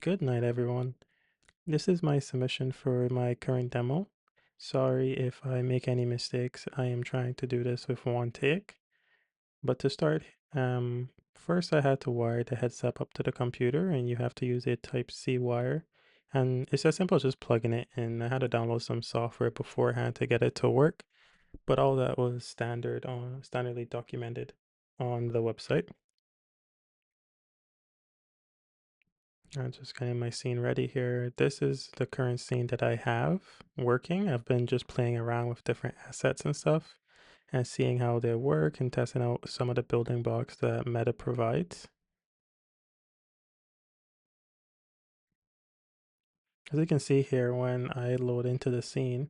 Good night, everyone. This is my submission for my current demo. Sorry if I make any mistakes. I am trying to do this with one take. But to start, first I had to wire the headset up to the computer, and you have to use a Type-C wire. And it's as simple as just plugging it in. I had to download some software beforehand to get it to work, but all that was standardly documented on the website. I'm just getting my scene ready here. This is the current scene that I have working. I've been just playing around with different assets and stuff and seeing how they work and testing out some of the building blocks that Meta provides. As you can see here, when I load into the scene,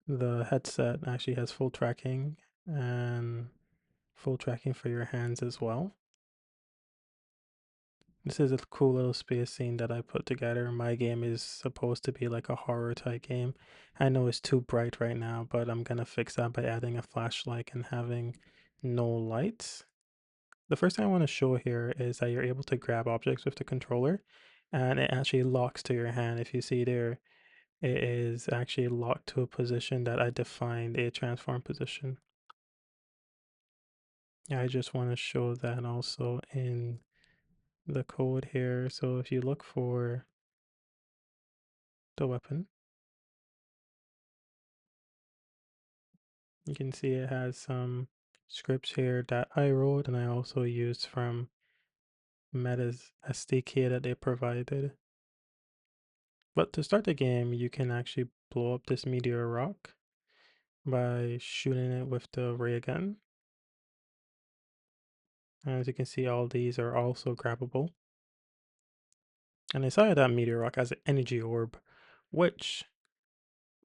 the headset actually has and full tracking for your hands as well. This is a cool little space scene that I put together. My game is supposed to be like a horror type game. I know it's too bright right now, but I'm gonna fix that by adding a flashlight and having no lights. The first thing I want to show here is that you're able to grab objects with the controller and it actually locks to your hand. If you see there, it is actually locked to a position that I defined a transform position. I just want to show that also in the code here. So if you look for the weapon, you can see it has some scripts here that I wrote and I also used from Meta's SDK that they provided. But to start the game, you can actually blow up this meteor rock by shooting it with the ray gun. As you can see, all these are also grabbable. And inside of that meteor rock has an energy orb, which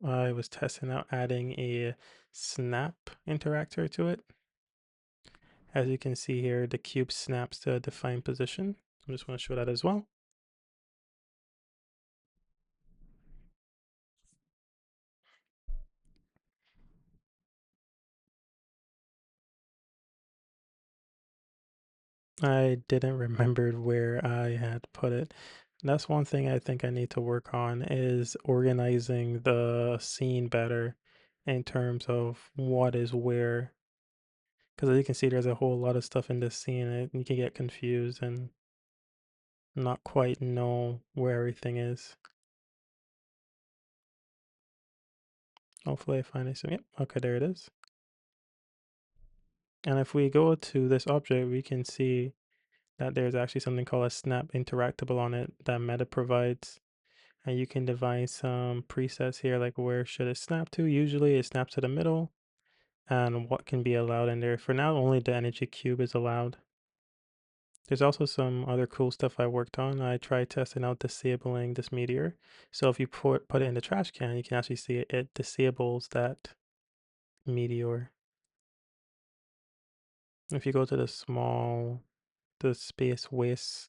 I was testing out adding a snap interactor to it. As you can see here, the cube snaps to a defined position. I just want to show that as well. I didn't remember where I had put it. That's one thing I think I need to work on is organizing the scene better in terms of what is where. Because as you can see, there's a whole lot of stuff in this scene and you can get confused and not quite know where everything is. Hopefully I find it soon. Yep, okay, there it is. And if we go to this object, we can see that there's actually something called a snap interactable on it that Meta provides. And you can devise some presets here, like where should it snap to? Usually it snaps to the middle and what can be allowed in there. For now, only the energy cube is allowed. There's also some other cool stuff I worked on. I tried testing out disabling this meteor. So if you put it in the trash can, you can actually see it disables that meteor. If you go to the space waste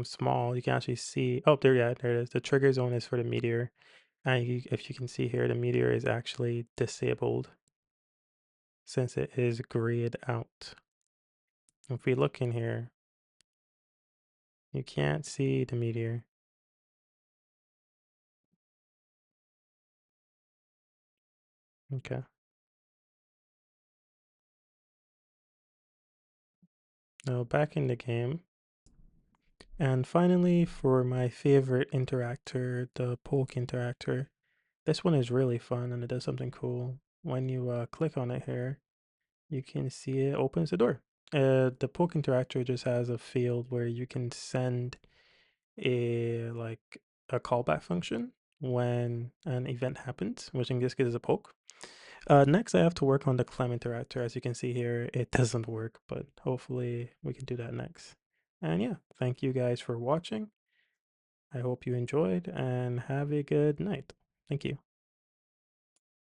small, you can actually see, oh, yeah, there it is. The trigger zone is for the meteor. And if you can see here, the meteor is actually disabled since it is grayed out. If we look in here, you can't see the meteor. Okay. Now back in the game. And finally, for my favorite interactor, the poke interactor. This one is really fun and it does something cool. When you click on it here, you can see it opens the door. The poke interactor just has a field where you can send a callback function when an event happens, which in this case is a poke. Next, I have to work on the climb interactor. As you can see here, it doesn't work, but hopefully we can do that next. And yeah, thank you guys for watching. I hope you enjoyed and have a good night. Thank you.